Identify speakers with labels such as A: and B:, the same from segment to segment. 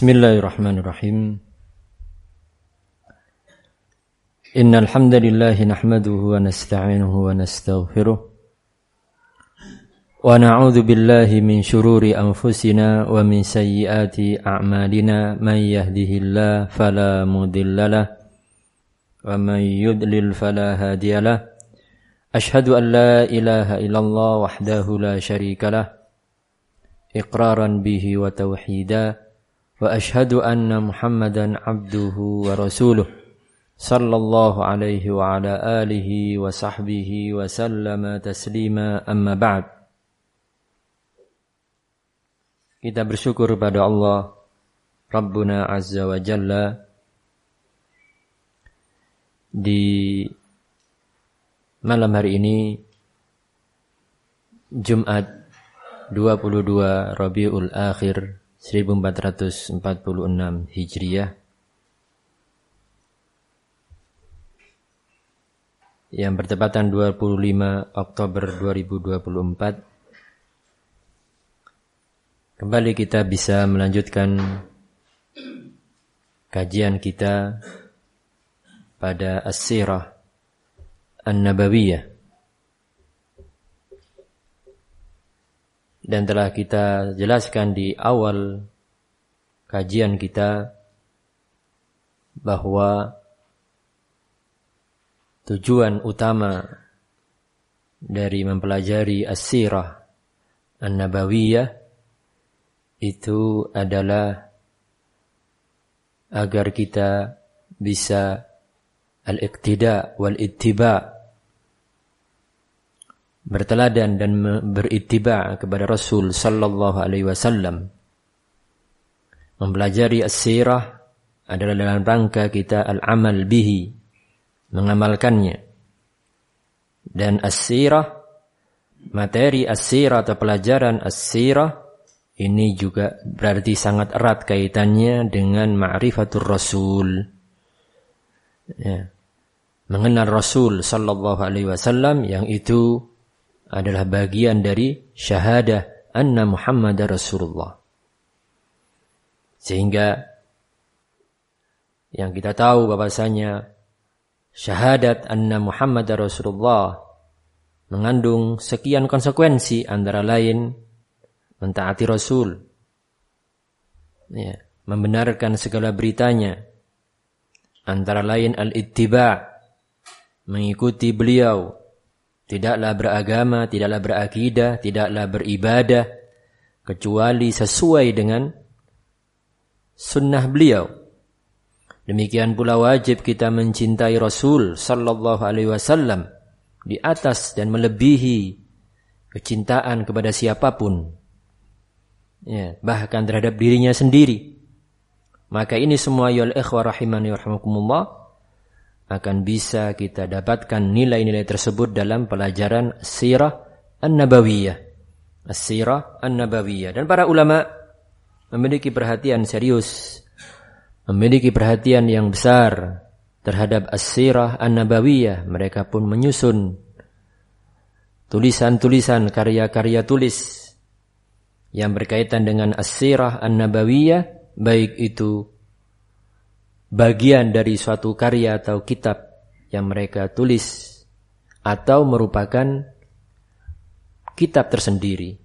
A: Bismillahirrahmanirrahim. Innal hamdalillah nahmaduhu wa nasta'inuhu wa nastaghfiruh wa na'udzu billahi min shururi anfusina wa min sayyiati a'malina may yahdihillahu fala mudhillalah wa may yudlil fala hadiyalah. Ashhadu an la ilaha illallah wahdahu la syarikalah iqraran bihi wa tauhida wa ashhadu anna Muhammadan abduhu wa rasuluh sallallahu alaihi wa ala alihi wa sahbihi wa sallama taslima amma ba'd. Kita bersyukur pada Allah Rabbuna Azza wa Jalla di malam hari ini Jumat 22 Rabiul Akhir 1446 Hijriah yang bertepatan 25 Oktober 2024. Kembali kita bisa melanjutkan kajian kita pada As-Sirah An-Nabawiyah. Dan telah kita jelaskan di awal kajian kita bahwa tujuan utama dari mempelajari As-Sirah An-Nabawiyah itu adalah agar kita bisa al-iqtida wal-ittiba, berteladan dan berittiba kepada Rasul sallallahu alaihi wasallam. Mempelajari as-sirah adalah dalam rangka kita al-amal bihi, mengamalkannya. Dan as-sirah, materi as-sirah atau pelajaran as-sirah ini juga berarti sangat erat kaitannya dengan ma'rifatul Rasul. Ya. Mengenal Rasul sallallahu alaihi wasallam, yang itu adalah bagian dari syahadah anna Muhammadar Rasulullah. Sehingga yang kita tahu bahwasanya syahadat anna Muhammadar Rasulullah mengandung sekian konsekuensi, antara lain mentaati Rasul, ya, membenarkan segala beritanya, antara lain al-ittiba', mengikuti beliau, tidaklah beragama, tidaklah berakidah, tidaklah beribadah kecuali sesuai dengan sunnah beliau. Demikian pula wajib kita mencintai Rasul sallallahu alaihi wasallam di atas dan melebihi kecintaan kepada siapapun, ya, bahkan terhadap dirinya sendiri. Maka ini semua ya ikhwah rahimani warahmakumullah akan bisa kita dapatkan nilai-nilai tersebut dalam pelajaran As-Sirah An-Nabawiyah. As-Sirah An-Nabawiyah. Dan para ulama memiliki perhatian serius, memiliki perhatian yang besar terhadap As-Sirah An-Nabawiyah. Mereka pun menyusun tulisan-tulisan, karya-karya tulis yang berkaitan dengan As-Sirah An-Nabawiyah, baik itu bagian dari suatu karya atau kitab yang mereka tulis atau merupakan kitab tersendiri.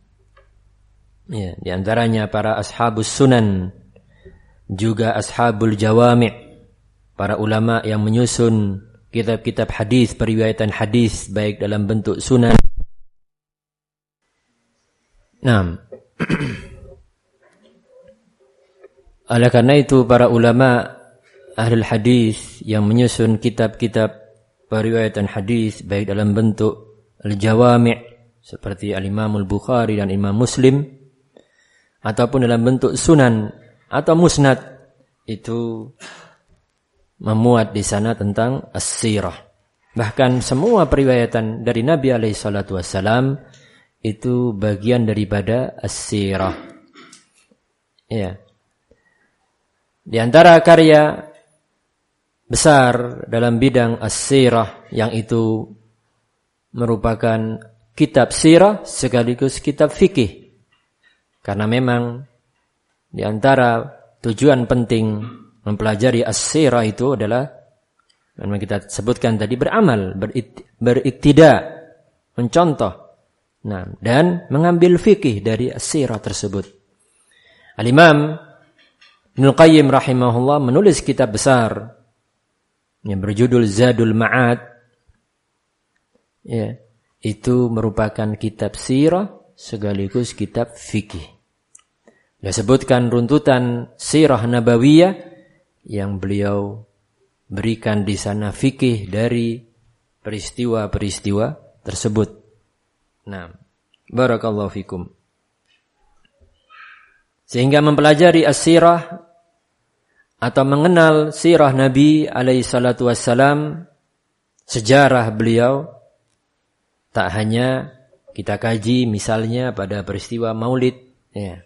A: Ya, di antaranya para ashabus sunan, juga ashabul jawami', para ulama yang menyusun kitab-kitab hadis, periwayatan hadis baik dalam bentuk sunan. Nah, oleh karena itu para ulama Ahlul hadis yang menyusun kitab-kitab periwayatan hadis baik dalam bentuk al-jawami' seperti al-Imam al-Bukhari dan Imam Muslim, ataupun dalam bentuk sunan atau musnad, itu memuat di sana tentang as-sirah. Bahkan semua periwayatan dari Nabi alaihi salatu wassalam itu bagian daripada as-sirah. Ya. Di antara karya besar dalam bidang as-sirah yang itu merupakan kitab sirah sekaligus kitab fikih. Karena memang di antara tujuan penting mempelajari as-sirah itu adalah memang kita sebutkan tadi beramal, beriktida, mencontoh. Nah, dan mengambil fikih dari as-sirah tersebut. Al-Imam Ibnul Qayyim rahimahullah menulis kitab besar yang berjudul Zadul Ma'ad. Ya, itu merupakan kitab sirah sekaligus kitab fikih. Dia sebutkan runtutan sirah nabawiyah yang beliau berikan di sana fikih dari peristiwa-peristiwa tersebut. Nah, barakallahu fikum. Sehingga mempelajari as-sirah atau mengenal sirah Nabi alaihi salatu wassalam, sejarah beliau, tak hanya kita kaji misalnya pada peristiwa Maulid, ya.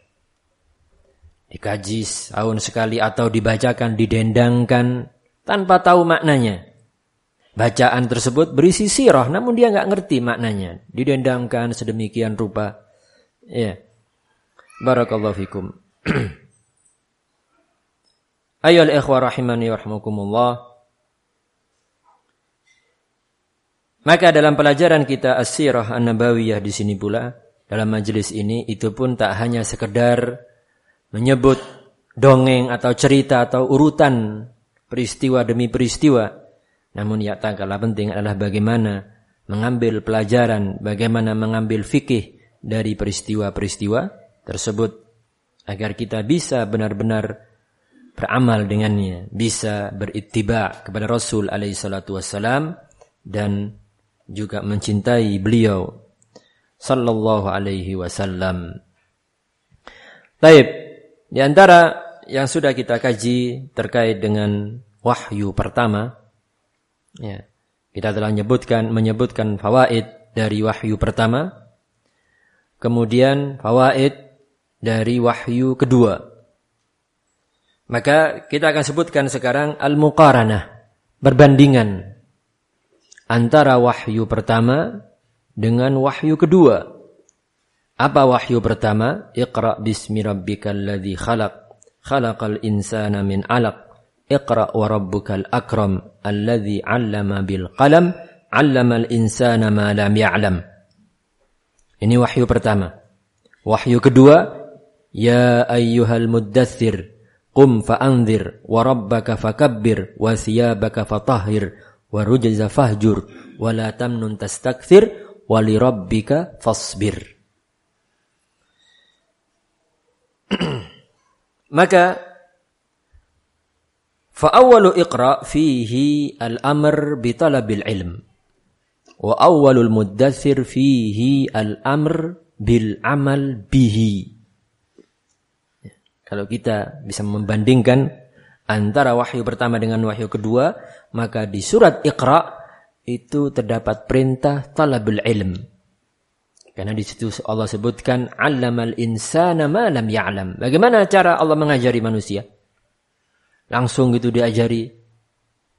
A: Dikaji setahun sekali atau dibacakan, didendangkan tanpa tahu maknanya. Bacaan tersebut berisi sirah namun dia enggak ngerti maknanya, didendangkan sedemikian rupa. Ya. Barakallahu fikum. Ayyuhal ikhwah rahimani wa rahmakumullah. Maka dalam pelajaran kita as-sirah an-nabawiyah di sini pula, dalam majelis ini, itu pun tak hanya sekedar menyebut dongeng atau cerita atau urutan peristiwa demi peristiwa, namun yang tak kalah penting adalah bagaimana mengambil pelajaran, bagaimana mengambil fikih dari peristiwa-peristiwa tersebut, agar kita bisa benar-benar beramal dengannya, bisa berittiba kepada Rasul alaihi salatu wassalam, dan juga mencintai beliau sallallahu alaihi wasallam. Baik, di antara yang sudah kita kaji terkait dengan wahyu pertama, ya, kita telah menyebutkan fawaid dari wahyu pertama, kemudian fawaid dari wahyu kedua. Maka kita akan sebutkan sekarang al-muqaranah, perbandingan antara wahyu pertama dengan wahyu kedua. Apa wahyu pertama? Iqra bismi rabbikal ladzi khalaq, khalaqal insana min 'alaq, iqra wa rabbukal akram, alladzi 'allama bil qalam, 'allamal insana ma lam ya'lam. Ini wahyu pertama. Wahyu kedua, ya ayyuhal muddatsir, qum fa'anzir, wa rabbaka fakabbir, wa thiyabaka fatahhir, wa rujza fahjur, wa la tamnun tastakthir, wa li rabbika fasbir. Maka fa awwalu iqra fihi al-amr bi talabil ilm, wa awwalul muddatsir fihi al-amr bil amal bihi. Kalau kita bisa membandingkan antara wahyu pertama dengan wahyu kedua, maka di surat Iqra itu terdapat perintah talabul ilm. Karena di situ Allah sebutkan 'allamal insana ma lam ya'lam. Bagaimana cara Allah mengajari manusia? Langsung itu diajari.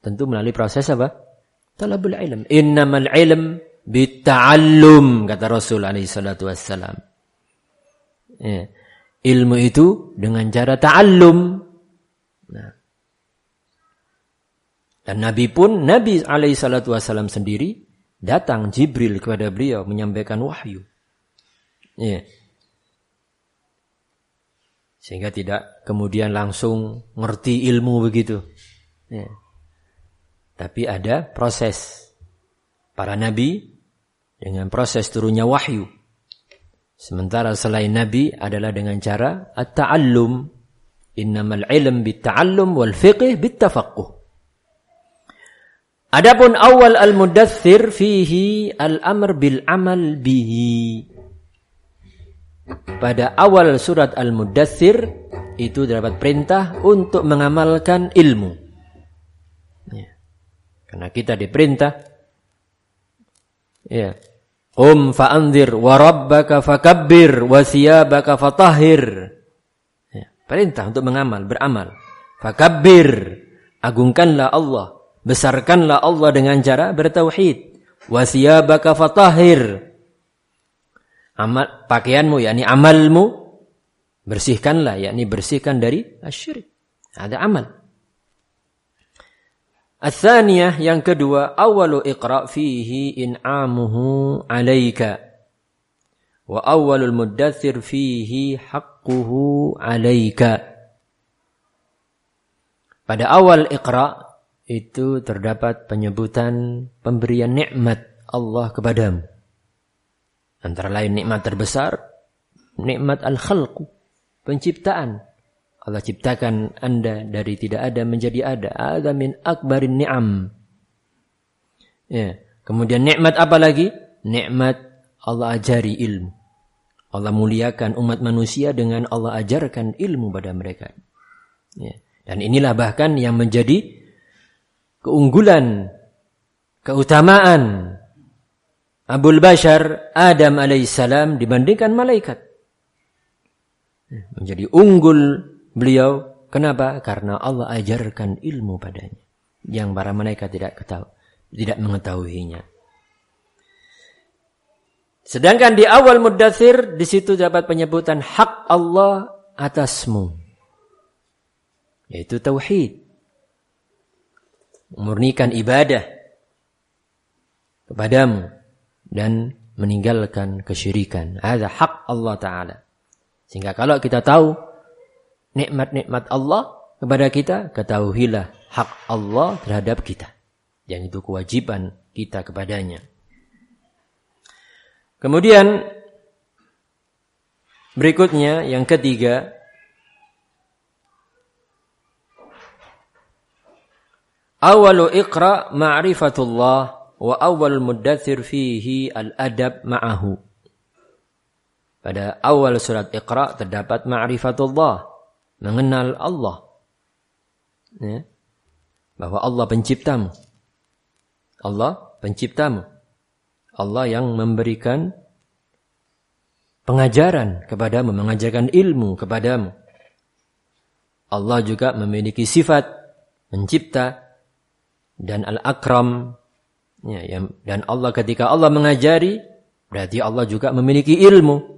A: Tentu melalui proses apa? Talabul ilm. Innamal ilm bitta'allum, kata Rasul alaihi salatu wassalam. Ya. Ilmu itu dengan cara ta'allum. Nah. Dan Nabi alaihi salatu wassalam sendiri datang Jibril kepada beliau menyampaikan wahyu. Ya. Sehingga tidak kemudian langsung ngerti ilmu begitu. Ya. Tapi ada proses. Para nabi dengan proses turunnya wahyu. Sementara selain nabi adalah dengan cara at-ta'allum. Innamal ilm bit-ta'allum wal fiqh bit-tafaqquh. Adapun awal al-muddatsir fihi al-amr bil amal bihi. Pada awal surat al-muddatsir itu terdapat perintah untuk mengamalkan ilmu. Ya. Karena kita diperintah, ya, fa'anzir wa rabbaka fakabbir wa thiyabaka fatahhir. Ya. Perintah untuk beramal. Fakabbir, agungkanlah Allah. Besarkanlah Allah dengan cara bertauhid. Wa thiyabaka fatahhir. Pakaianmu, yakni amalmu, Bersihkanlah, yakni bersihkan dari asyirik. Ada amal. Ats-tsaniyah, yang kedua, awwalu iqra' fihi in'amuhu 'alaika wa awwalul muddatsir fihi haqquhu 'alaika. Pada awal iqra' itu terdapat penyebutan pemberian nikmat Allah kepadamu. Antara lain nikmat terbesar, nikmat al-khalq, penciptaan. Allah ciptakan Anda dari tidak ada menjadi ada. Ada min akbarin ni'am. Ya. Kemudian nikmat apa lagi? Nikmat Allah ajari ilmu. Allah muliakan umat manusia dengan Allah ajarkan ilmu pada mereka. Ya. Dan inilah bahkan yang menjadi keunggulan, keutamaan Abul Bashar Adam alaihissalam dibandingkan malaikat. Menjadi unggul beliau. Kenapa? Karena Allah ajarkan ilmu padanya yang para malaikat tidak mengetahuinya. Sedangkan di awal Muddatsir, di situ dapat penyebutan hak Allah atasmu, yaitu tauhid. Memurnikan ibadah kepadamu dan meninggalkan kesyirikan. Ada hak Allah Ta'ala. Sehingga kalau kita tahu nikmat-nikmat Allah kepada kita, ketahuilah hak Allah terhadap kita. Yang itu kewajiban kita kepadanya. Kemudian berikutnya yang ketiga, awalu iqra ma'rifatullah wa awal muddatsir fihi al-adab ma'ahu. Pada awal surat Iqra terdapat ma'rifatullah, mengenal Allah. Ya. Bahwa Allah penciptamu. Allah penciptamu. Allah yang memberikan pengajaran kepadamu, mengajarkan ilmu kepadamu. Allah juga memiliki sifat pencipta dan al-akram. Ya, dan Allah ketika Allah mengajari, berarti Allah juga memiliki ilmu.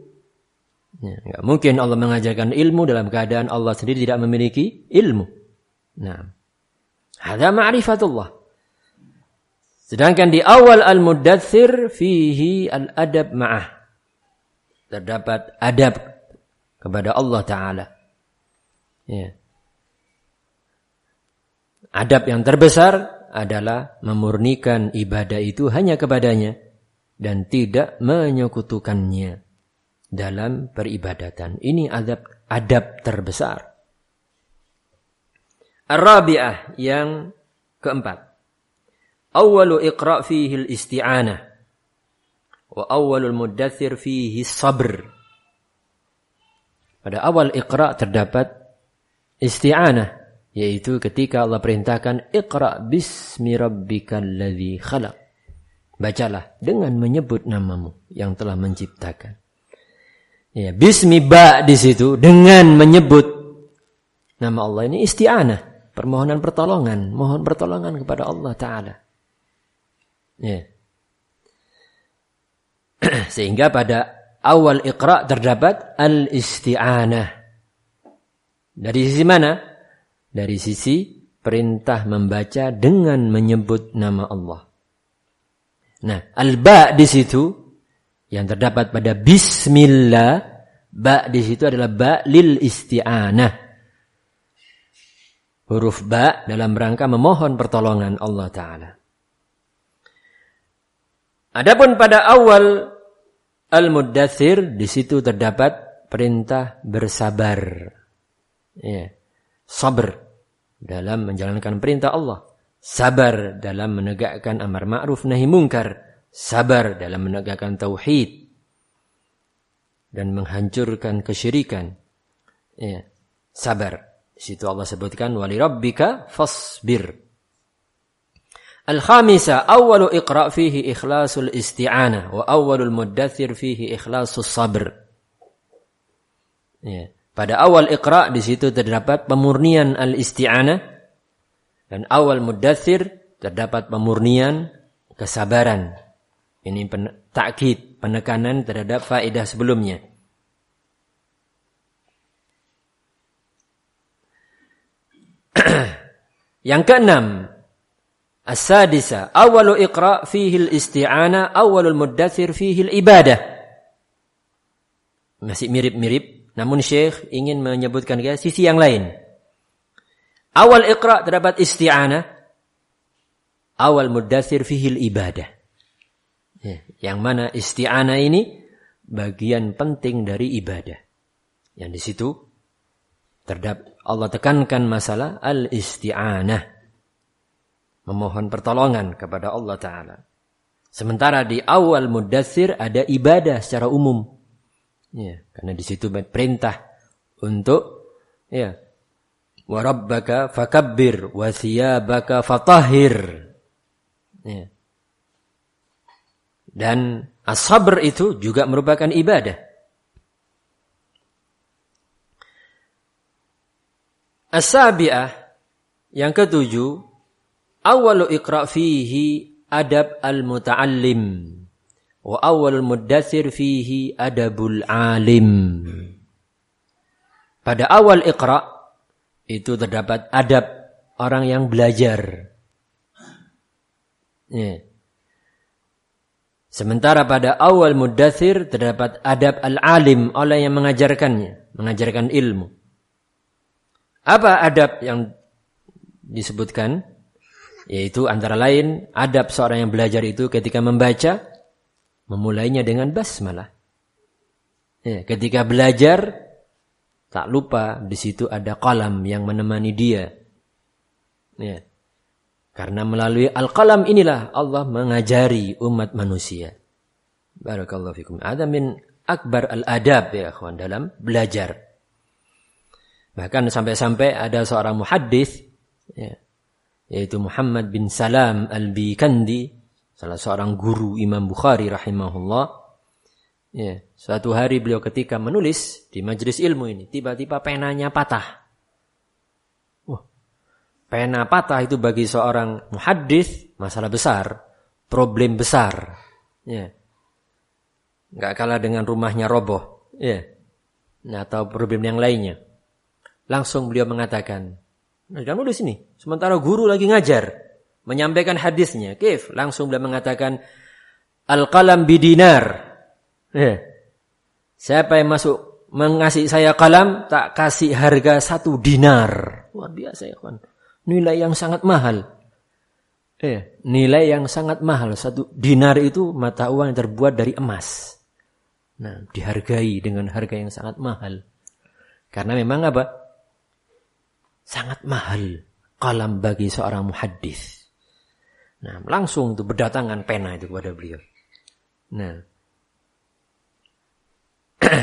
A: Ya, enggak mungkin Allah mengajarkan ilmu dalam keadaan Allah sendiri tidak memiliki ilmu. Nah, hadza ma'rifatullah. Sedangkan di awal al-muddatsir fihi al-adab ma'ah. Terdapat adab kepada Allah Ta'ala. Ya. Adab yang terbesar adalah memurnikan ibadah itu hanya kepadanya dan tidak menyekutukannya dalam peribadatan. Ini adab terbesar. Ar-rabi'ah, yang keempat. Awwalu iqra' fihi al-isti'anah wa awwalul muddatsir fihi sabr. Pada awal iqra' terdapat isti'anah, yaitu ketika Allah perintahkan iqra' bismi rabbikal ladzi khalaq. Bacalah dengan menyebut namamu yang telah menciptakan. Ya, bismi ba di situ dengan menyebut nama Allah, ini isti'anah, permohonan pertolongan, mohon pertolongan kepada Allah Ta'ala. Ya. Sehingga pada awal Iqra terdapat al-isti'anah. Dari sisi mana? Dari sisi perintah membaca dengan menyebut nama Allah. Nah, al-ba di situ yang terdapat pada bismillah, ba di situ adalah ba lil isti'anah. Huruf ba dalam rangka memohon pertolongan Allah Ta'ala. Adapun pada awal al-muddatsir, di situ terdapat perintah bersabar. Ya. Sabar dalam menjalankan perintah Allah. Sabar dalam menegakkan amar ma'ruf nahi mungkar. Sabar dalam menegakkan tauhid dan menghancurkan kesyirikan. Ya. Sabar. Di situ Allah sebutkan wali rabbika fasbir. Al-khamisah, awwalu iqra' fihi ikhlasul isti'anah wa awwalul muddatsir fihi ikhlasus sabr. Ya. Pada awal iqra' di situ terdapat pemurnian al-isti'anah dan awal muddatsir terdapat pemurnian kesabaran. Ini takkid, penekanan terhadap faedah sebelumnya. Yang keenam, as-sadisa, awalu iqra fihi al-isti'ana, awalul muddathir fihi al-ibadah. Masih mirip-mirip, namun Syekh ingin menyebutkan sisi yang lain. Awal iqra terdapat isti'ana, awal muddathir fihi al-ibadah. Yang mana isti'ana ini bagian penting dari ibadah. Yang di situ terdapat Allah tekankan masalah al-isti'anah, memohon pertolongan kepada Allah Ta'ala. Sementara di awal muddathir ada ibadah secara umum. Karena di situ perintah untuk wa rabbaka fakabbir wa thiyabaka fatahhir. Dan as-sabr itu juga merupakan ibadah. As-sabi'ah, yang ketujuh, awalu iqra' fihi adab al-muta'allim wa awal muddathir fihi adabul alim. Pada awal iqra' itu terdapat adab orang yang belajar. Sementara pada awal muddathir terdapat adab al-alim, orang yang mengajarkannya, mengajarkan ilmu. Apa adab yang disebutkan? Yaitu antara lain adab seorang yang belajar itu ketika membaca, memulainya dengan basmalah. Ketika belajar, tak lupa di situ ada qalam yang menemani dia. Karena melalui al-qalam inilah Allah mengajari umat manusia. Barakallahu fikum. Ada min akbar al-adab ya akhwan dalam belajar. Bahkan sampai-sampai ada seorang muhaddits, yaitu Muhammad bin Salam al-Bikandi, salah seorang guru Imam Bukhari rahimahullah. Suatu hari beliau ketika menulis di majelis ilmu ini, tiba-tiba penanya patah. Pena patah itu bagi seorang muhaddits masalah besar, problem besar. Nggak kalah dengan rumahnya roboh, atau problem yang lainnya. Langsung beliau mengatakan, kamu di sini. Sementara guru lagi ngajar, menyampaikan hadisnya. Kif? Langsung beliau mengatakan, al-qalam bidinar. Siapa yang masuk mengasih saya kalam, tak kasih harga 1 dinar. Luar biasa ya kawan. Nilai yang sangat mahal. Nilai yang sangat mahal. 1 dinar itu mata uang yang terbuat dari emas. Nah, dihargai dengan harga yang sangat mahal. Karena memang apa? Sangat mahal kalam bagi seorang muhaddits. Nah, langsung itu berdatangan pena itu kepada beliau. Nah,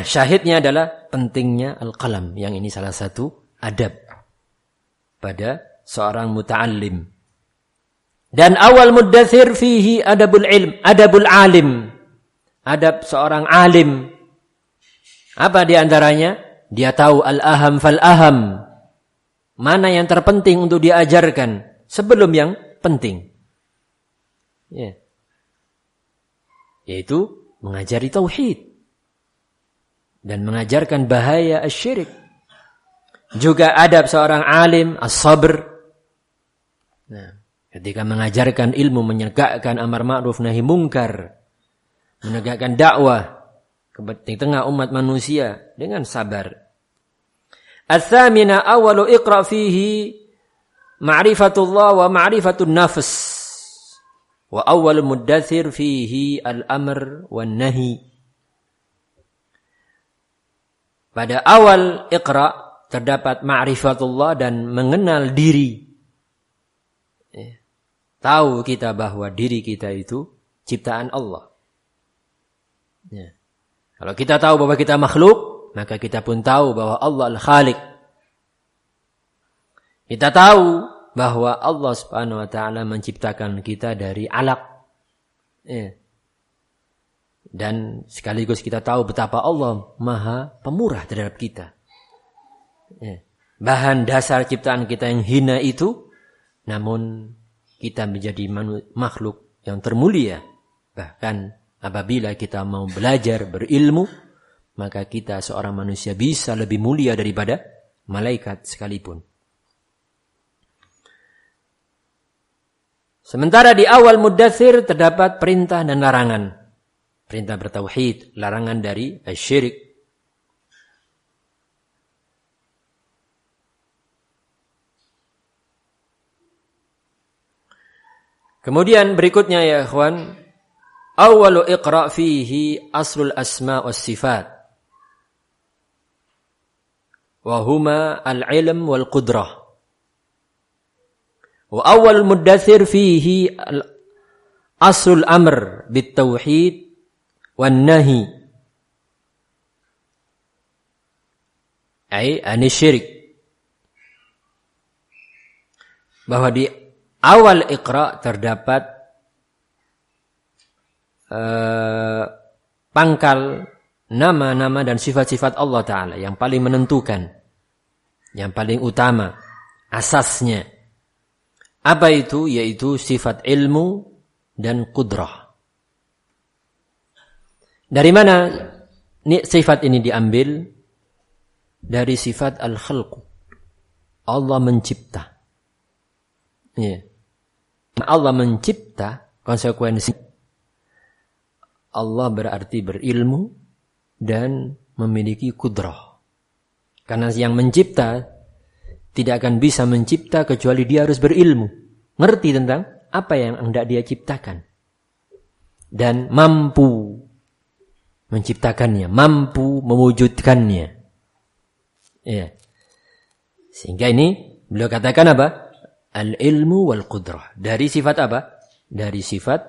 A: syahidnya adalah pentingnya al-qalam. Yang ini salah satu adab pada seorang muta'allim. Dan awal muddathir fihi adabul ilm, adabul alim. Adab seorang alim. Apa di antaranya? Dia tahu al-aham fal-aham. Mana yang terpenting untuk diajarkan sebelum yang penting. Yaitu mengajari tauhid. Dan mengajarkan bahaya asyirik. Juga adab seorang alim, as-sabr. Nah, ketika mengajarkan ilmu, menegakkan amar ma'ruf nahi mungkar. Menegakkan dakwah di tengah umat manusia dengan sabar. Ats-tsamina awalu iqra fihi ma'rifatullah wa ma'rifatun nafs. Wa awal muddathir fihi al-amr wan nahi. Pada awal iqra terdapat ma'rifatullah dan mengenal diri. Tahu kita bahwa diri kita itu ciptaan Allah. Kalau kita tahu bahwa kita makhluk, maka kita pun tahu bahwa Allah al-Khaliq. Kita tahu bahwa Allah Subhanahu wa taala menciptakan kita dari alaq. Dan sekaligus kita tahu betapa Allah Maha Pemurah terhadap kita. Bahan dasar ciptaan kita yang hina itu, namun kita menjadi makhluk yang termulia. Bahkan apabila kita mau belajar berilmu, maka kita seorang manusia bisa lebih mulia daripada malaikat sekalipun. Sementara di awal Muddatsir terdapat perintah dan larangan. Perintah bertauhid, larangan dari syirik. Kemudian berikutnya ya ikhwan, awwalu iqra' fihi aslul asma' was sifat. Wa huma al-ilm wal qudrah. Wa awwal Muddatsir fihi aslul amr bit tauhid wan nahi ai anisyirik. Bahwa di awal Iqra terdapat pangkal nama-nama dan sifat-sifat Allah Ta'ala yang paling menentukan, yang paling utama, asasnya. Apa itu? Yaitu sifat ilmu dan qudrah. Dari mana sifat ini diambil? Dari sifat al-khalq. Allah mencipta. Ya. Allah mencipta, konsekuensi Allah berarti berilmu dan memiliki qudrah. Karena yang mencipta tidak akan bisa mencipta kecuali dia harus berilmu. Ngerti tentang apa yang hendak dia ciptakan. Dan mampu menciptakannya, mampu mewujudkannya. Ya. Sehingga ini beliau katakan apa? Al-ilmu wal qudrah. Dari sifat apa? Dari sifat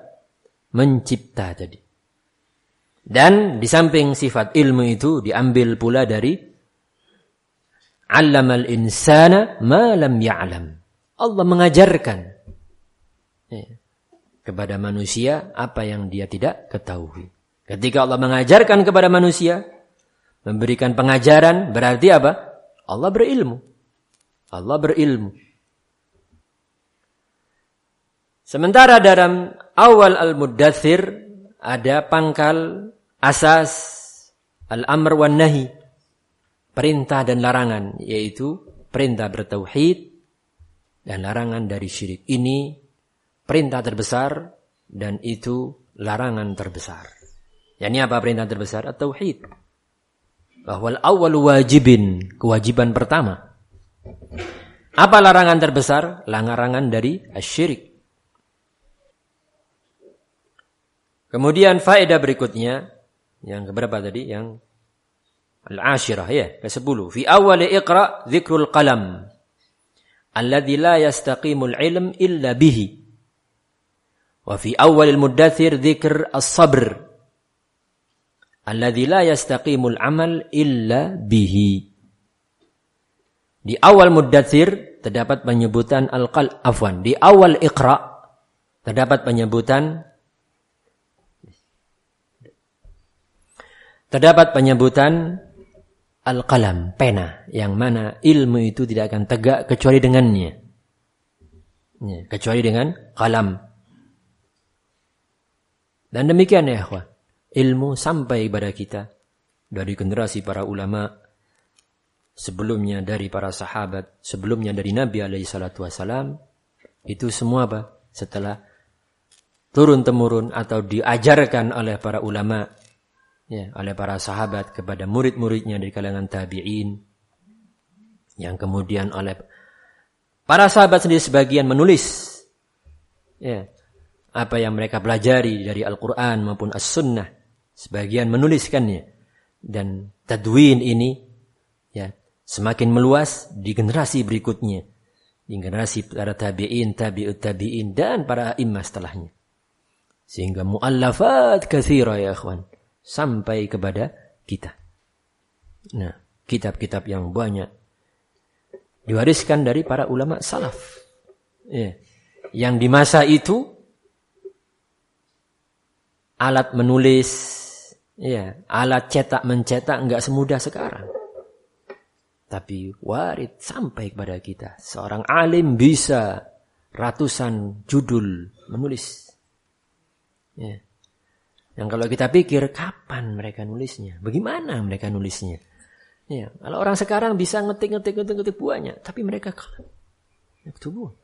A: mencipta tadi. Dan di samping sifat ilmu itu diambil pula dari Allamal insana ma lam ya'lam. Allah mengajarkan kepada manusia apa yang dia tidak ketahui. Ketika Allah mengajarkan kepada manusia, memberikan pengajaran, berarti apa? Allah berilmu. Allah berilmu. Sementara dalam awal Al-Muddatsir ada pangkal asas al-amr wan nahi. Perintah dan larangan, yaitu perintah bertauhid dan larangan dari syirik. Ini perintah terbesar dan itu larangan terbesar. Yani apa perintah terbesar? At-tauhid. Bahwa al-awwal wajibin, kewajiban pertama. Apa larangan terbesar? Larangan dari syirik. Kemudian faedah berikutnya, yang keberapa tadi? Yang al-ashirah, ya, ke-10. Fi awal Iqra dzikrul qalam alladzi la yastaqimul ilm illa bihi. Wa fi awal Muddatsir dzikr as-sabr alladzi la yastaqimul amal illa bihi. Di awal Muddatsir terdapat penyebutan di awal Iqra terdapat penyebutan al-qalam, pena, yang mana ilmu itu tidak akan tegak kecuali dengannya. Ya, kecuali dengan qalam. Dan demikian ya ikhwah, ilmu sampai pada kita dari generasi para ulama, sebelumnya dari para sahabat, sebelumnya dari Nabi alaihi salatu wasalam, itu semua apa? Setelah turun-temurun atau diajarkan oleh para ulama, ya, oleh para sahabat kepada murid-muridnya dari kalangan tabi'in, yang kemudian oleh para sahabat sendiri sebagian menulis ya, apa yang mereka pelajari dari Al-Quran maupun As-Sunnah, sebagian menuliskannya, dan tadwin ini ya semakin meluas di generasi berikutnya, di generasi para tabi'in, tabi'ut tabi'in, dan para imam setelahnya, sehingga mu'allafat katsira ya ikhwan sampai kepada kita. Nah, kitab-kitab yang banyak diwariskan dari para ulama salaf. Ya. Yang di masa itu alat menulis, ya, alat cetak mencetak enggak semudah sekarang. Tapi warid sampai kepada kita. Seorang alim bisa ratusan judul menulis. Ya. Yang kalau kita pikir, kapan mereka nulisnya? Bagaimana mereka nulisnya? Ya, kalau orang sekarang bisa ngetik banyak, tapi mereka tubuh.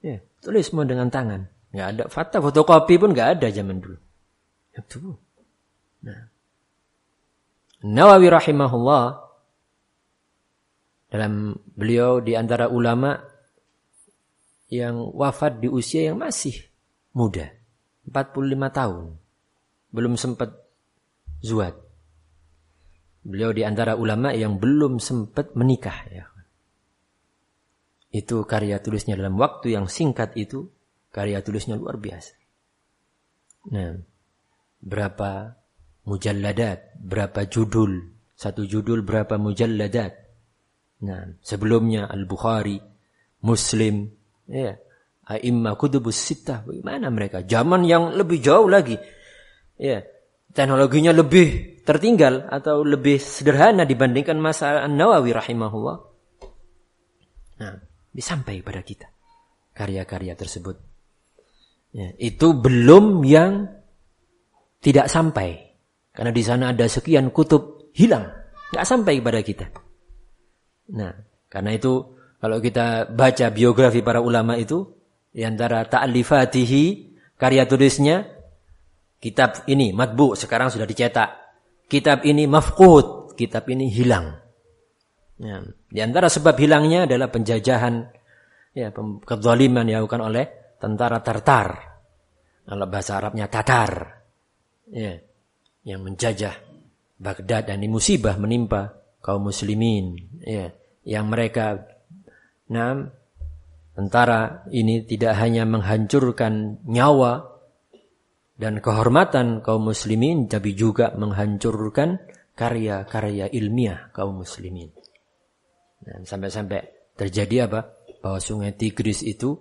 A: Ya, tulis semua dengan tangan. Nggak ada fotokopi pun nggak ada zaman dulu. Itu. Nah. Nawawi rahimahullah, dalam beliau di antara ulama yang wafat di usia yang masih muda, 45 tahun. Belum sempat zuhad. Beliau di antara ulama yang belum sempat menikah. Ya. Itu karya tulisnya dalam waktu yang singkat itu, karya tulisnya luar biasa. Nah, berapa mujalladat, berapa judul, satu judul berapa mujalladat. Nah, sebelumnya Al-Bukhari, Muslim, ya, A'immah Kutubus Sittah, bagaimana mereka? Zaman yang lebih jauh lagi. Ya, teknologinya lebih tertinggal atau lebih sederhana dibandingkan masa An-Nawawi rahimahullah. Nah, disampai pada kita karya-karya tersebut. Ya, itu belum yang tidak sampai. Karena di sana ada sekian kutub hilang, enggak sampai kepada kita. Nah, karena itu kalau kita baca biografi para ulama itu, di antara ta'alifatihi, karya tulisnya, kitab ini matbu, sekarang sudah dicetak. Kitab ini mafqud, kitab ini hilang. Ya, di antara sebab hilangnya adalah penjajahan, ya, kezaliman yang dilakukan oleh tentara Tartar. Kalau bahasa Arabnya Tatar. Ya, yang menjajah Baghdad, dan ini musibah menimpa kaum muslimin. Ya, yang mereka, nah, tentara ini tidak hanya menghancurkan nyawa dan kehormatan kaum muslimin, tapi juga menghancurkan karya-karya ilmiah kaum muslimin. Dan sampai-sampai terjadi apa? Bahwa sungai Tigris itu,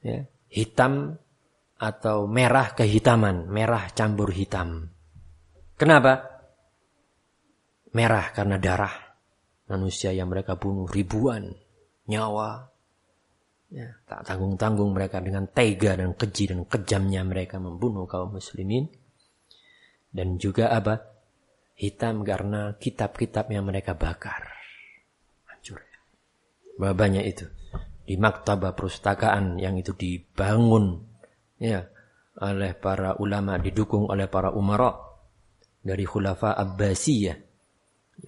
A: ya, hitam atau merah kehitaman, merah campur hitam. Kenapa? Merah karena darah manusia yang mereka bunuh, ribuan nyawa. Ya, tak tanggung-tanggung mereka dengan tega dan keji dan kejamnya mereka membunuh kaum muslimin. Dan juga apa? Hitam karena kitab-kitab yang mereka bakar. Hancur. Berapa banyak itu? Di maktabah perpustakaan yang itu dibangun, ya, oleh para ulama, didukung oleh para umara dari Khulafa Abbasiyah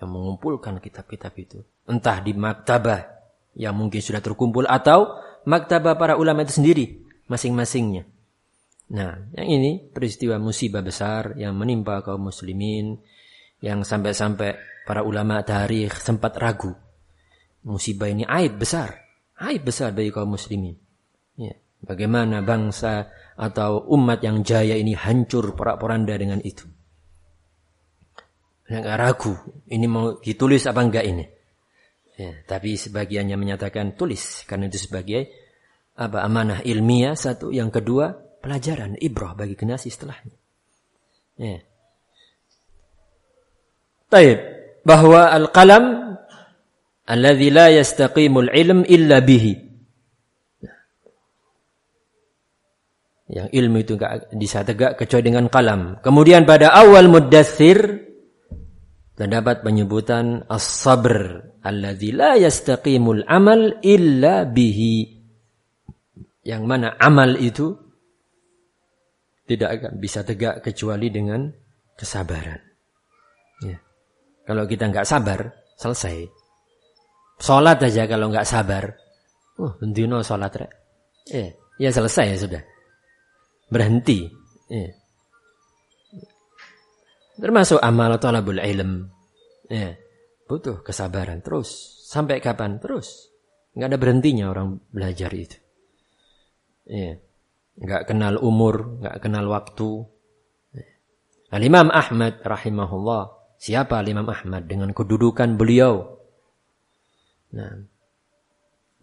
A: yang mengumpulkan kitab-kitab itu. Entah di maktabah yang mungkin sudah terkumpul atau maktabah para ulama itu sendiri masing-masingnya. Nah, yang ini peristiwa musibah besar yang menimpa kaum muslimin, yang sampai-sampai para ulama tarikh sempat ragu. Musibah ini aib besar bagi kaum muslimin. Ya, bagaimana bangsa atau umat yang jaya ini hancur porak-poranda dengan itu. Mereka ragu, ini mau ditulis apa enggak ini. Ya, tapi sebagiannya menyatakan tulis, karena itu sebagai apa, amanah ilmiah satu, yang kedua pelajaran ibrah bagi generasi setelahnya. Ya. Baik, bahwa al-qalam alladzi la yastaqimul ilm illa bihi. Yang ilmu itu enggak bisa tegak kecuali dengan qalam. Kemudian pada awal Muddatsir terdapat penyebutan as-sabr alladzi la yastaqimul amal illa bihi. Yang mana amal itu tidak akan bisa tegak kecuali dengan kesabaran. Ya. Kalau kita enggak sabar, selesai. Salat aja kalau enggak sabar, bendino salat rek. Ya selesai ya sudah. Berhenti. Ya. Termasuk amal talabul ilm. Ya. Butuh kesabaran terus. Sampai kapan? Terus. Enggak ada berhentinya orang belajar itu. Ya. Enggak kenal umur, enggak kenal waktu. Al-Imam Ahmad rahimahullah. Siapa Al-Imam Ahmad dengan kedudukan beliau? Nah,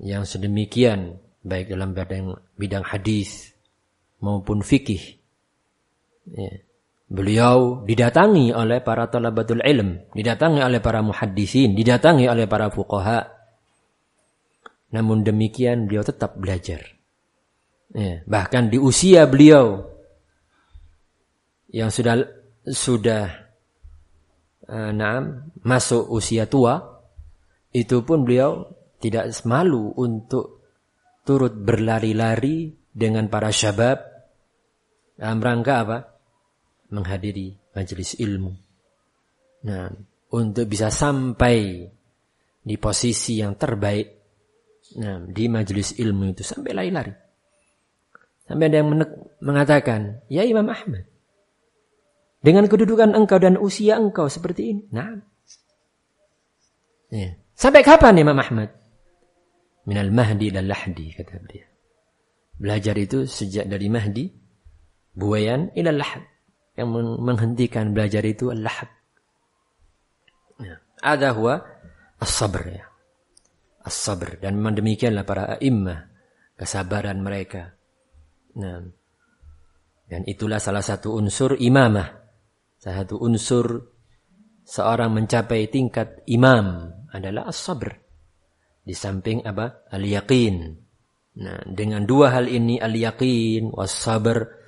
A: yang sedemikian baik dalam bidang hadis maupun fikih. Ya. Beliau didatangi oleh para talabatul ilm, didatangi oleh para muhaddisin, didatangi oleh para fuqaha. Namun demikian beliau tetap belajar. Ya, bahkan di usia beliau yang sudah masuk usia tua, itu pun beliau tidak malu untuk turut berlari-lari dengan para syabab dalam rangka apa? Menghadiri majelis ilmu. Nah, untuk bisa sampai di posisi yang terbaik, nah, di majelis ilmu itu sampai lari-lari. Sampai ada yang mengatakan, ya Imam Ahmad, dengan kedudukan engkau dan usia engkau seperti ini. Nah, ya. Sampai kapan Imam Ahmad? Minal mahdi lal lahdi, kata beliau. Belajar itu sejak dari mahdi, buwayan ilal lahad. Yang menghentikan belajar itu al-lahad. Ya. Ada huwa as-sabr, ya. As-sabr. Dan memang demikianlah para a'immah, kesabaran mereka. Nah, dan itulah salah satu unsur imamah. Salah satu unsur seorang mencapai tingkat imam adalah as-sabr. Di samping apa? Al-yaqin. Nah, dengan dua hal ini, al-yaqin was-sabr,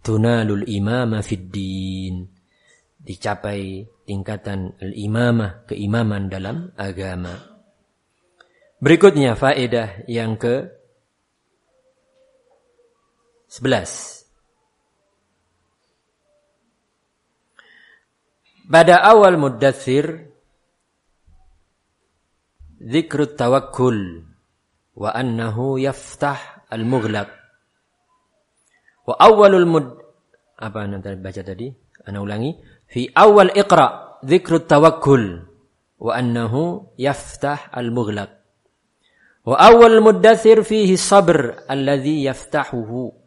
A: tunalul imamah fid din. Dicapai tingkatan al-imamah, keimaman dalam agama. Berikutnya faedah yang ke 11. Pada awal Muddathir, dzikrut tawakkul wa annahu yaftah al-mughlaq. Wa awalul apa nanti baca tadi? Ana ulangi. Fi awal iqra dzikrut tawakkul wa annahu yaftah al-mughlaq. Wa awal Muddathir fihi sabr alladhi yaftahuhu.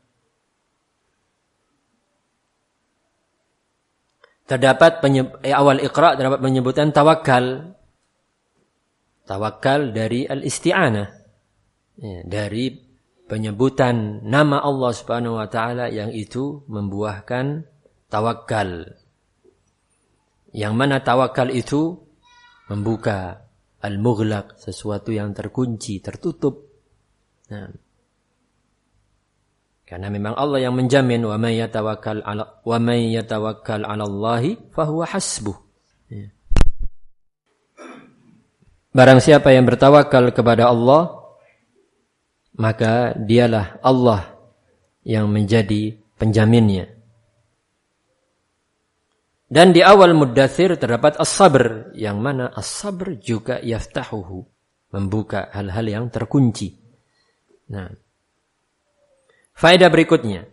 A: Terdapat awal Iqra terdapat penyebutan tawakal. Tawakal dari al-isti'anah. Ya, dari penyebutan nama Allah Subhanahu wa taala yang itu membuahkan tawakal. Yang mana tawakal itu membuka al-mughlaq, sesuatu yang terkunci, tertutup. Nah, karena memang Allah yang menjamin wa may yatawakkal 'ala Allahi fahuwa hasbuh. Ya. Barang siapa yang bertawakal kepada Allah, maka dialah Allah yang menjadi penjaminnya. Dan di awal Muddathir terdapat as-sabr, yang mana as-sabr juga yaftahuhu, membuka hal-hal yang terkunci. Nah, faedah berikutnya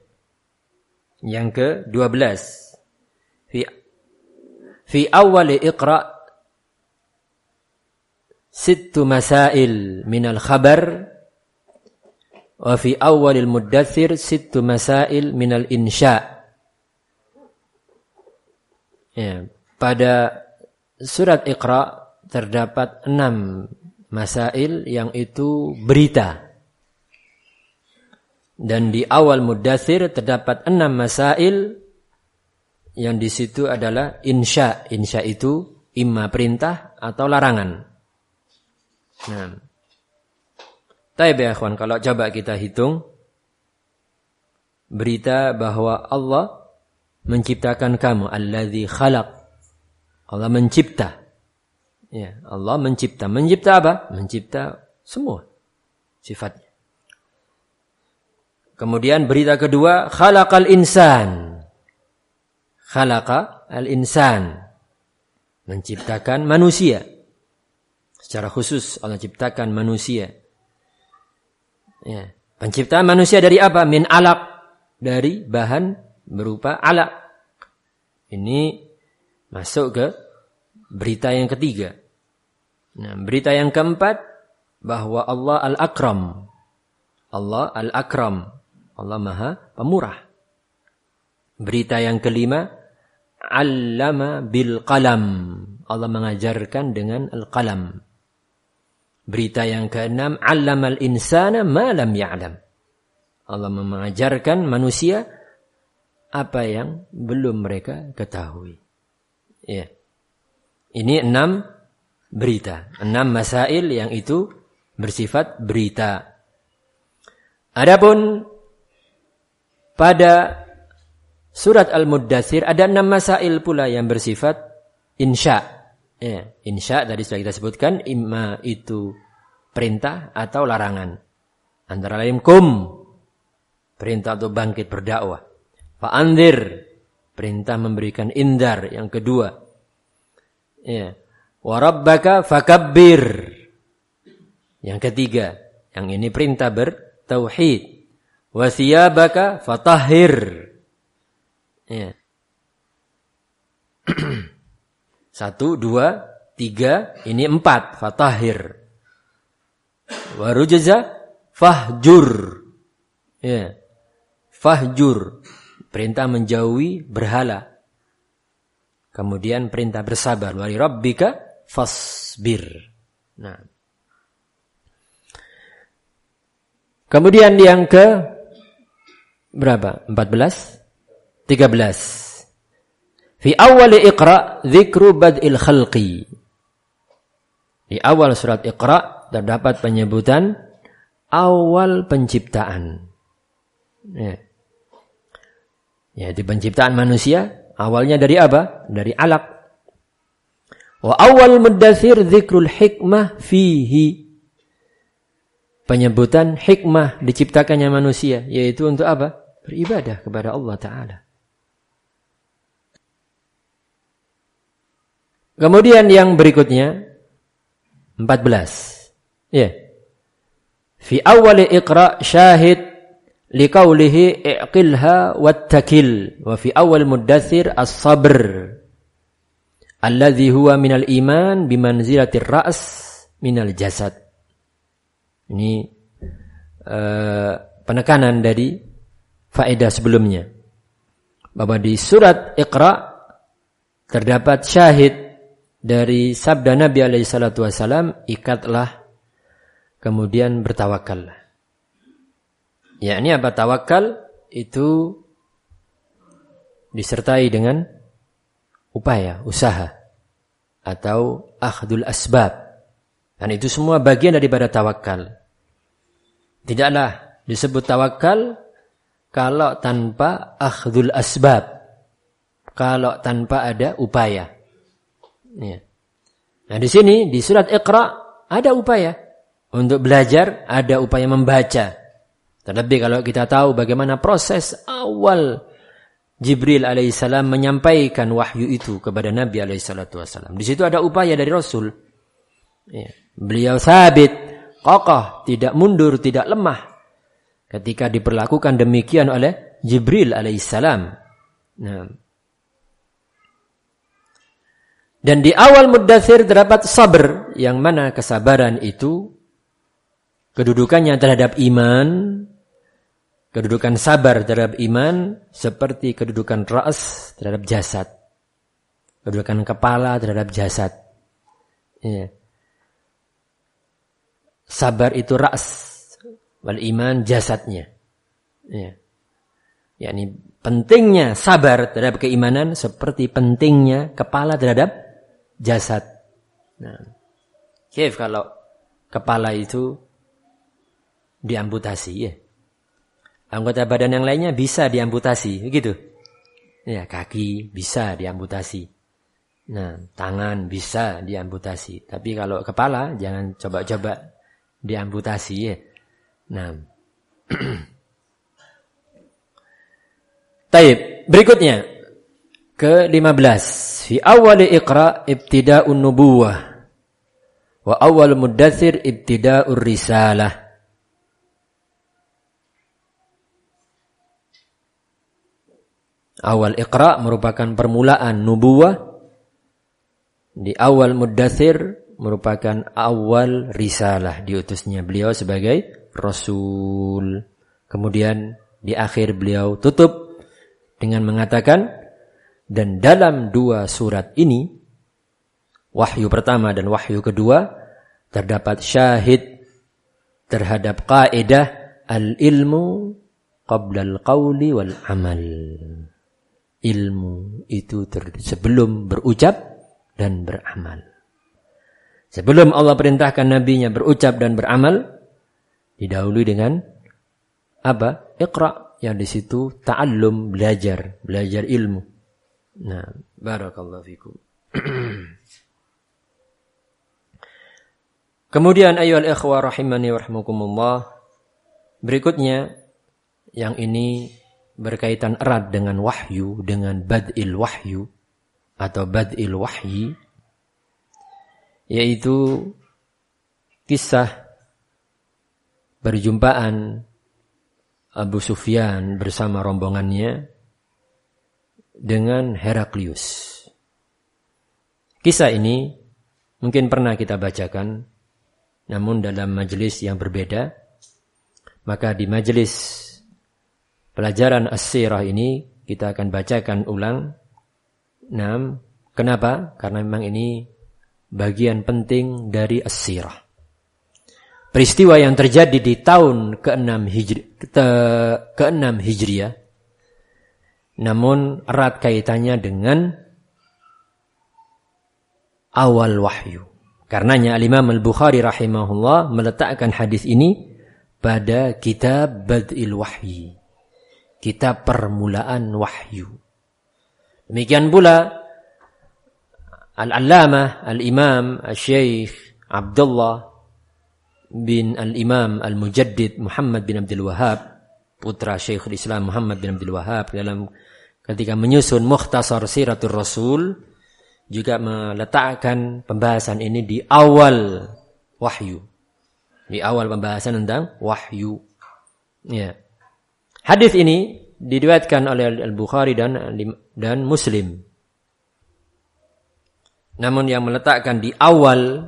A: yang ke-12. Fi awal Iqra 6 masail minal khabar wa fi awal Muddathir 6 masail minal insya'. Ya, pada surat Iqra terdapat 6 masail yang itu berita. Dan di awal Muddathir terdapat 6 masail yang di situ adalah insya. Insya itu imma perintah atau larangan. Nah, taib ya akhwan, kalau coba kita hitung berita bahwa Allah menciptakan kamu, alladzi khalaq. Allah mencipta. Ya, Allah mencipta. Mencipta apa? Mencipta semua sifatnya. Kemudian berita kedua, khalaqal insan. Khalaqa al-insan. Menciptakan manusia. Secara khusus Allah ciptakan manusia. Ya, penciptaan manusia dari apa? Min alaq, dari bahan berupa alaq. Ini masuk ke berita yang ketiga. Nah, berita yang keempat bahwa Allah al-akram. Allah al-akram. Allah Maha Pemurah. Berita yang kelima, allama bil qalam. Allah mengajarkan dengan al-qalam. Berita yang keenam, allamal insana ma lam ya'lam. Allah mengajarkan manusia apa yang belum mereka ketahui. Ya. Ini 6 berita, 6 masail yang itu bersifat berita. Adapun pada surat Al-Muddathir ada 6 masail pula yang bersifat insya. Ya, insya tadi sudah kita sebutkan, imma itu perintah atau larangan. Antara lain perintah untuk bangkit berdakwah. Fa'anzir, perintah memberikan indar yang kedua. Ya. Wa rabbaka fakabbir. Yang ketiga, yang ini perintah bertauhid. Wa thiyabaka fatahhir. Ya. 1, 2, 3, ini 4, fatahhir. Wa rujza fahjur. Ya. Fahjur, perintah menjauhi berhala. Kemudian perintah bersabar. Wa li rabbika fasbir. Nah. Kemudian yang ke berapa? 14? 13. Fi awal Iqra dzikru bad'il khalqi. Di awal surat Iqra terdapat penyebutan awal penciptaan. Ya. Yaitu penciptaan manusia awalnya dari apa? Dari alaq. Wa awal muddatsir dzikrul hikmah fihi. Penyebutan hikmah diciptakannya manusia, yaitu untuk apa? Beribadah kepada Allah Ta'ala. Kemudian yang berikutnya 14. Ya. Fi awal Iqra syahid liqaulihi i'qilha wattakil wa fi awal muddatsir as-sabr alladhi huwa minal iman bimanzilatir ra's minal jasad. Ini penekanan dari faedah sebelumnya, bahwa di surat Iqra terdapat syahid dari sabda Nabi alaihi salatu wasalam, ikatlah kemudian bertawakallah. Ya, ini apa tawakal? Itu disertai dengan upaya, usaha, atau akhdul asbab. Dan itu semua bagian daripada tawakal. Tidaklah disebut tawakal kalau tanpa akhdul asbab, kalau tanpa ada upaya. Ya. Nah di sini di surat Iqra ada upaya untuk belajar, ada upaya membaca. Terlebih kalau kita tahu bagaimana proses awal Jibril alaihissalam menyampaikan wahyu itu kepada Nabi alaihissalam. Di situ ada upaya dari Rasul. Ya. Beliau sabit, kokoh, tidak mundur, tidak lemah ketika diperlakukan demikian oleh Jibril alaihissalam. Nah. Dan di awal Muddatsir terdapat sabar, yang mana kesabaran itu kedudukannya terhadap iman, kedudukan sabar terhadap iman seperti kedudukan ra's terhadap jasad, kedudukan kepala terhadap jasad. Ya. Sabar itu ra's, wal iman jasadnya. Ya. Yani pentingnya sabar terhadap keimanan seperti pentingnya kepala terhadap jasad. Nah, kif kalau kepala itu diamputasi ya. Anggota badan yang lainnya bisa diamputasi, begitu. Ya, kaki bisa diamputasi. Nah, tangan bisa diamputasi. Tapi kalau kepala jangan coba-coba diamputasi ya. Nah. Taib, berikutnya ke-15. Fi awwali Iqra ibtida'un nubuwah wa awwal Muddatsir ibtida'ur risalah. Awal Iqra merupakan permulaan nubuwah. Di awal Muddatsir merupakan awal risalah, diutusnya beliau sebagai Rasul. Kemudian di akhir beliau tutup dengan mengatakan, dan dalam dua surat ini, wahyu pertama dan wahyu kedua, terdapat syahid terhadap kaidah al-ilmu qabla al-qawli wal amal. Ilmu itu sebelum berucap dan beramal. Sebelum Allah perintahkan nabinya berucap dan beramal, didahului dengan apa? Iqra, yang di situ ta'allum, belajar ilmu. Nah, barakallahu fikum. Kemudian ayyuhal ikhwah rahimani wa rahimakumullah, Berikutnya, yang ini berkaitan erat dengan wahyu, dengan bad'il wahyu atau bad'il wahyi, yaitu kisah perjumpaan Abu Sufyan bersama rombongannya dengan Heraklius. Kisah ini mungkin pernah kita bacakan, namun dalam majelis yang berbeda. Maka di majelis pelajaran as-sirah ini kita akan bacakan ulang. Nah, kenapa? Karena memang ini bagian penting dari as-sirah. Peristiwa yang terjadi di tahun ke-6 Hijriah, namun erat kaitannya dengan awal wahyu. Karenanya Al-Imam Al-Bukhari rahimahullah meletakkan hadis ini pada kitab Bad'il Wahyi, kitab permulaan wahyu. Demikian pula Al-Allamah Al-Imam Al-Syeikh Abdullah bin Al-Imam Al-Mujaddid Muhammad bin Abdul Wahhab, putra Syekhul Islam Muhammad bin Abdul Wahhab, ketika menyusun Mukhtasar Siratul Rasul, juga meletakkan pembahasan ini di awal wahyu. Di awal pembahasan tentang wahyu. Ya. Hadis ini diriwayatkan oleh Al-Bukhari dan Muslim. Namun yang meletakkan di awal,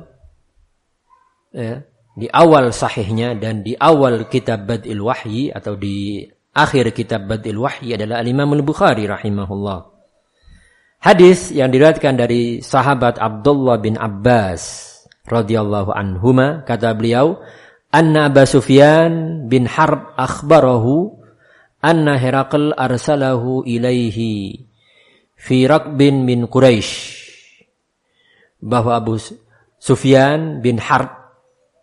A: ya, di awal sahihnya dan di awal kitab Bad'il Wahyi atau di akhir kitab Bad'il Wahyi adalah Al-Imam Al-Bukhari rahimahullah. Hadis yang diriwayatkan dari sahabat Abdullah bin Abbas radhiyallahu anhuma, kata beliau, anna Abu Sufyan bin Harb akhbarahu anna Herakl arsalahu ilaihi fi rakbin min Quraisy, bahwa Abu Sufyan bin Harb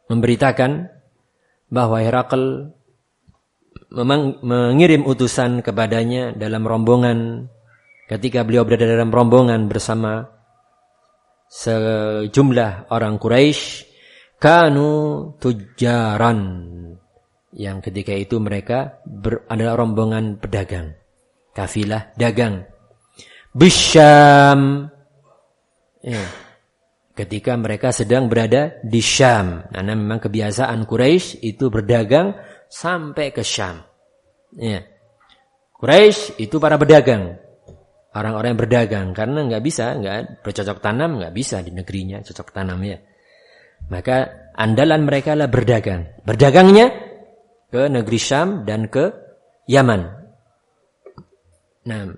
A: memberitakan bahwa Herakl memang mengirim utusan kepadanya dalam rombongan, ketika beliau berada dalam rombongan bersama sejumlah orang Quraisy, kanu tujaran, yang ketika itu mereka adalah rombongan pedagang, kafilah dagang. Bisyam, ya, ketika mereka sedang berada di Syam. Karena memang kebiasaan Quraisy itu berdagang sampai ke Syam. Ya. Quraisy itu para pedagang, orang-orang yang berdagang, karena nggak bercocok tanam, nggak bisa di negerinya cocok tanam, ya. Maka andalan mereka lah berdagang. Berdagangnya ke negeri Syam dan ke Yaman. Nah,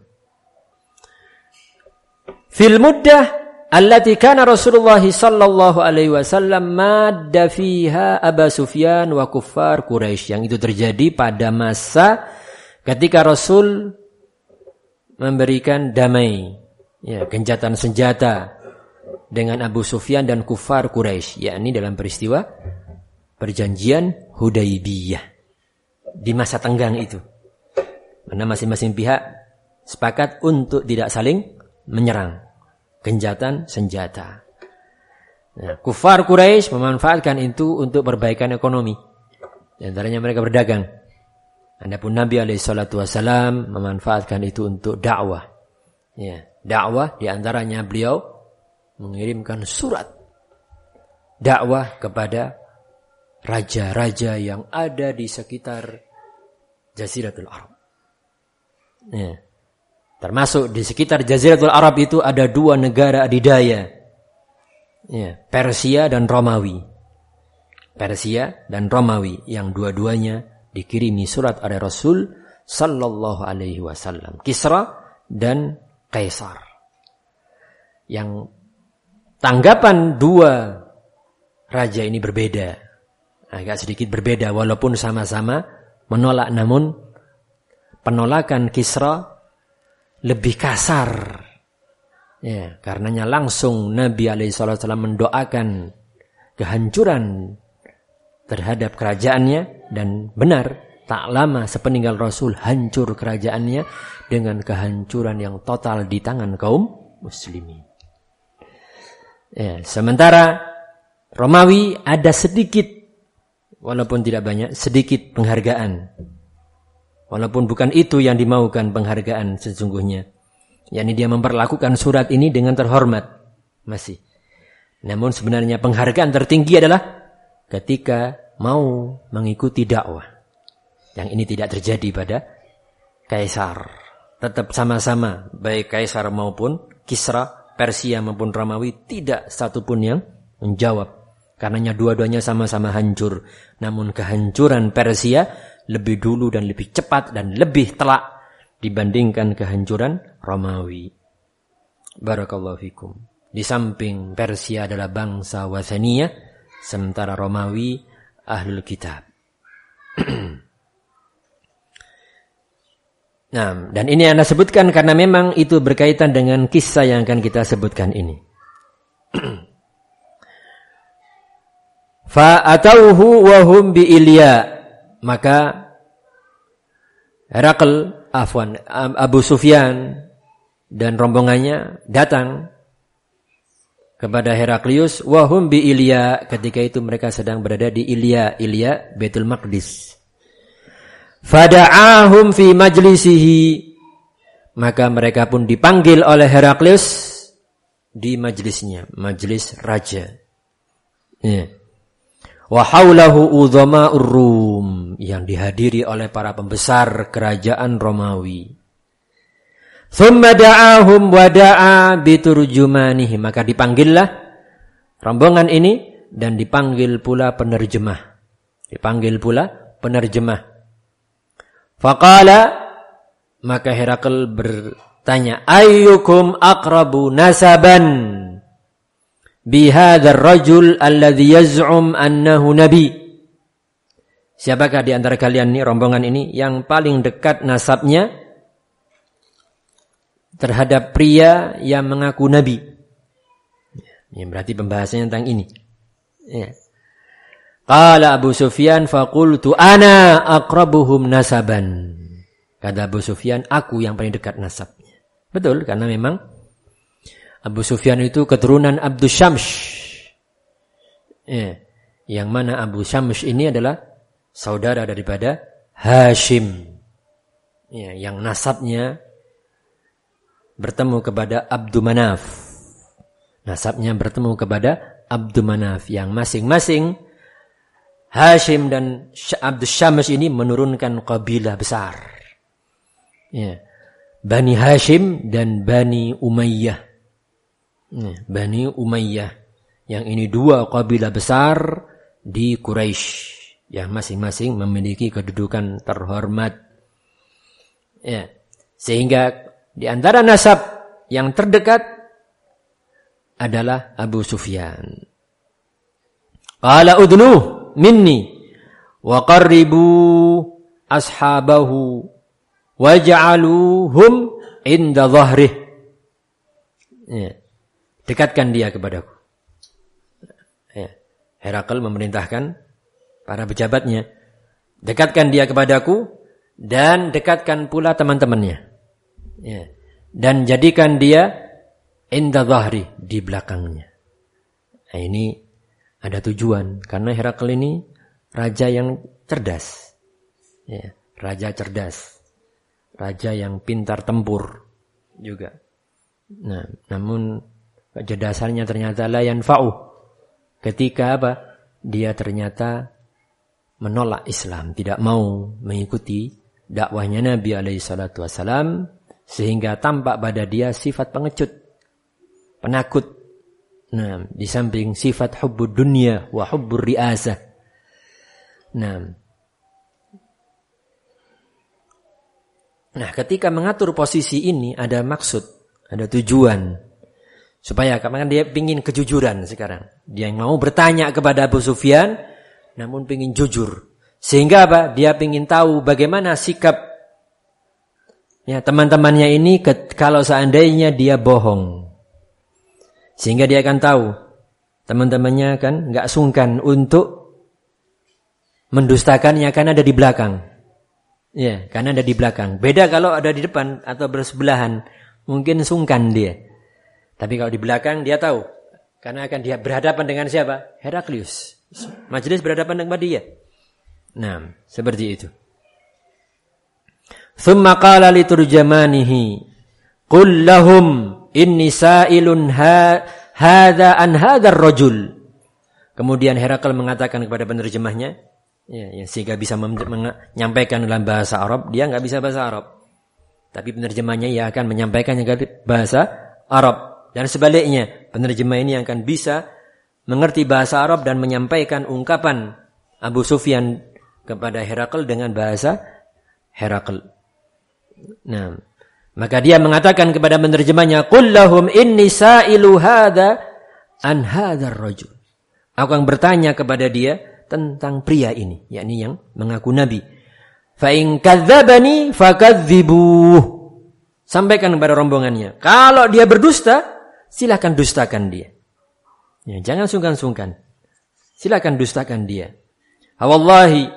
A: fil muddah allati kana Rasulullah sallallahu alaihi wasallam madda fiha Abu Sufyan wa kuffar Quraisy, yang itu terjadi pada masa ketika Rasul memberikan damai, ya, gencatan senjata dengan Abu Sufyan dan kufar Quraisy, yakni dalam peristiwa perjanjian Hudaybiyah di masa tenggang itu. Karena masing-masing pihak sepakat untuk tidak saling menyerang, gencatan senjata. Nah, kufar Quraisy memanfaatkan itu untuk perbaikan ekonomi. Di antaranya mereka berdagang. Adapun Nabi SAW memanfaatkan itu untuk dakwah. Ya, dakwah di antaranya beliau mengirimkan surat dakwah kepada raja-raja yang ada di sekitar Jaziratul Arab. Ya. Termasuk di sekitar Jaziratul Arab itu ada dua negara adidaya. Ya, Persia dan Romawi. Persia dan Romawi, yang dua-duanya dikirimi surat oleh Rasul sallallahu alaihi wasallam, Kisra dan Kaisar. Yang tanggapan dua raja ini berbeda, agak sedikit berbeda, walaupun sama-sama menolak, namun penolakan Kisra lebih kasar. Ya, karenanya langsung Nabi SAW mendoakan kehancuran terhadap kerajaannya, dan benar, tak lama sepeninggal Rasul hancur kerajaannya dengan kehancuran yang total di tangan kaum muslimin. Ya, sementara Romawi ada sedikit, walaupun tidak banyak, sedikit penghargaan. Walaupun bukan itu yang dimaukan penghargaan sesungguhnya. yakni dia memperlakukan surat ini dengan terhormat masih. Namun sebenarnya penghargaan tertinggi adalah ketika mau mengikuti dakwah. Yang ini tidak terjadi pada Kaisar. Tetap sama-sama baik Kaisar maupun Kisra, Persia maupun Romawi tidak satupun yang menjawab. Karenanya dua-duanya sama-sama hancur. Namun kehancuran Persia lebih dulu dan lebih cepat dan lebih telak dibandingkan kehancuran Romawi. Barakallahu fikum. Di samping Persia adalah bangsa Wathaniyah, sementara Romawi Ahlul Kitab. Nah, dan ini Anda sebutkan karena memang itu berkaitan dengan kisah yang akan kita sebutkan ini. Fa'atauhu wa hum bi Ilya. Maka Abu Sufyan dan rombongannya datang kepada Heraklius wa hum bi Ilya. Ketika itu mereka sedang berada di Ilya, Baitul Maqdis. Fada'ahum fi majlisihi. Maka mereka pun dipanggil oleh Heraklius di majlisnya, majlis raja. Ya. Wa haulahu udhama'ur Rum, yang dihadiri oleh para pembesar kerajaan Romawi. Thumma da'ahum wa da'a biturjumanihi. Maka dipanggillah rombongan ini dan dipanggil pula penerjemah. Faqala, maka Herakl bertanya, ayyukum aqrabu nasaban bihadzal rajul alladhi yaz'um annahu nabi. Siapakah di antara kalian ini, rombongan ini, yang paling dekat nasabnya terhadap pria yang mengaku nabi? Yang berarti pembahasannya tentang ini. Ya. Qala Abu Sufyan faqultu ana aqrabuhum nasaban. Kata Abu Sufyan, aku yang paling dekat nasabnya. Betul, karena memang Abu Sufyan itu keturunan Abdus Syams. Ya. Yang mana Abu Syams ini adalah saudara daripada Hashim. Ya, yang nasabnya bertemu kepada Abdul Manaf. Nasabnya bertemu kepada Abdul Manaf, yang masing-masing Hashim dan Abdus Syams ini menurunkan kabilah besar. Ya. Bani Hashim dan Bani Umayyah. Ya. Bani Umayyah. Yang ini dua kabilah besar di Quraisy, yang masing-masing memiliki kedudukan terhormat. Ya. Sehingga di antara nasab yang terdekat adalah Abu Sufyan. Qala udnuh minni wa qarribu ashabahu waj'aluhum inda dhahrih. Ya. Dekatkan dia kepadaku. Ya. Herakl memerintahkan para pejabatnya, dekatkan dia kepadaku dan dekatkan pula teman-temannya. Ya. Dan jadikan dia inda dhahri, di belakangnya. Nah, ini ada tujuan, karena Herakl ini raja yang cerdas. Ya, raja cerdas. Raja yang pintar tempur juga. Nah, namun kecerdasannya ternyata la yanfa'u. Ketika apa? Dia ternyata menolak Islam, tidak mau mengikuti dakwahnya Nabi alaihi salatu wasalam, sehingga tampak pada dia sifat pengecut, penakut. Nah, di samping sifat hubbud dunya wa hubbur riasah. Nah, ketika mengatur posisi ini ada maksud, ada tujuan. Supaya karena dia ingin kejujuran sekarang. Dia mau bertanya kepada Abu Sufyan, namun ingin jujur. Sehingga apa? Dia ingin tahu bagaimana sikap ya teman-temannya ini kalau seandainya dia bohong. Sehingga dia akan tahu teman-temannya kan enggak sungkan untuk mendustakannya karena ada di belakang. Ya, karena ada di belakang. Beda kalau ada di depan atau bersebelahan, mungkin sungkan dia. Tapi kalau di belakang dia tahu, karena akan dia berhadapan dengan siapa? Heraklius. Majelis berhadapan dengan dia. Nah, seperti itu. Thumma qala li turjamanihi qul lahum inni sa'ilun hadza an hadzal rajul. Kemudian Herakl mengatakan kepada penerjemahnya, sehingga bisa menyampaikan dalam bahasa Arab, dia enggak bisa bahasa Arab. Tapi penerjemahnya ia akan menyampaikannya bahasa Arab. Dan sebaliknya, penerjemah ini akan bisa mengerti bahasa Arab dan menyampaikan ungkapan Abu Sufyan kepada Herakl dengan bahasa Herakl. Nah, maka dia mengatakan kepada penerjemahnya, "Qul lahum inni sa'ilu hadza an hadzal rajul." Aku akan bertanya kepada dia tentang pria ini, yakni yang mengaku nabi. Fa in kadzdzabani fakadzibuh. Sampaikan kepada rombongannya, kalau dia berdusta, silakan dustakan dia. Ya, jangan sungkan-sungkan. Silakan dustakan dia. Wallahi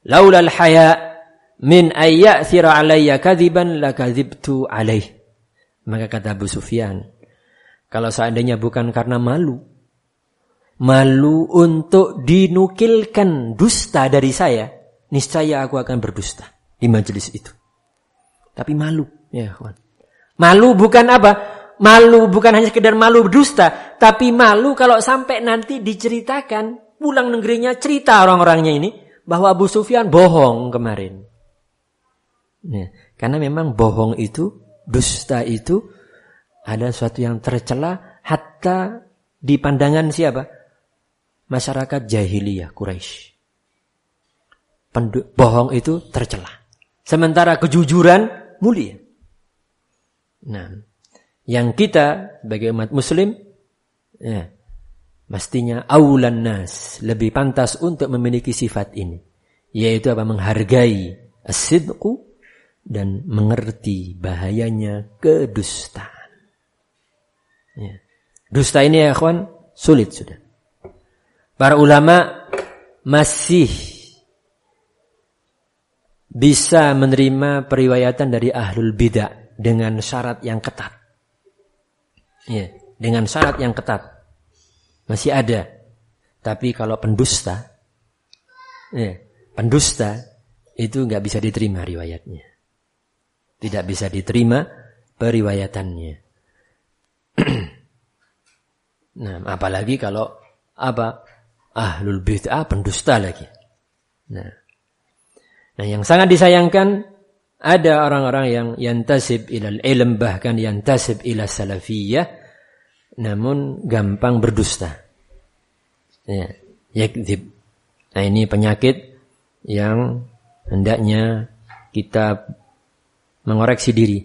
A: laula al-haya min ayyasira alayya kadziban lakadzibtu alaih. Maka kata Abu Sufyan, kalau seandainya bukan karena malu untuk dinukilkan dusta dari saya, niscaya aku akan berdusta di majelis itu. Tapi malu, ya kawan. Malu bukan apa? Malu bukan hanya sekedar malu berdusta, tapi malu kalau sampai nanti diceritakan, pulang negerinya cerita orang-orangnya ini bahwa Abu Sufyan bohong kemarin. Ya, karena memang bohong itu, dusta itu ada sesuatu yang tercela hatta di pandangan siapa? Masyarakat jahiliyah Quraisy. Bohong itu tercela. Sementara kejujuran mulia. Nah, yang kita sebagai umat muslim, ya, mestinya aulan nas, lebih pantas untuk memiliki sifat ini. Yaitu apa? Menghargai as-sidqu dan mengerti bahayanya kedustaan. Ya. Dusta ini ya kawan, sulit sudah. Para ulama masih bisa menerima periwayatan dari ahlul bidah dengan syarat yang ketat. Ya, dengan syarat yang ketat. Masih ada. Tapi kalau pendusta itu enggak bisa diterima riwayatnya. Tidak bisa diterima periwayatannya. Nah, apalagi kalau ahlul bid'ah pendusta lagi. Nah, yang sangat disayangkan ada orang-orang yang yantasib ilal ilm, bahkan yantasib ila salafiyah, namun gampang berdusta. Ya, yakdzib. Nah, ini penyakit yang hendaknya kita mengoreksi diri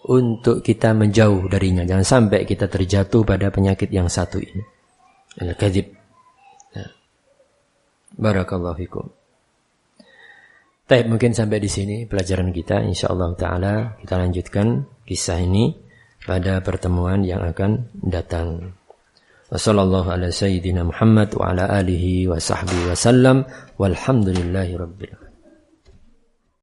A: untuk kita menjauh darinya. Jangan sampai kita terjatuh pada penyakit yang satu ini. Al-kadzib. Barakallahu fikum. Baik, mungkin sampai di sini pelajaran kita. Insyaallah taala kita lanjutkan kisah ini pada pertemuan yang akan datang. Wassallallahu ala sayyidina Muhammad wa ala alihi wa sahbihi wasallam walhamdulillahi rabbil alamin.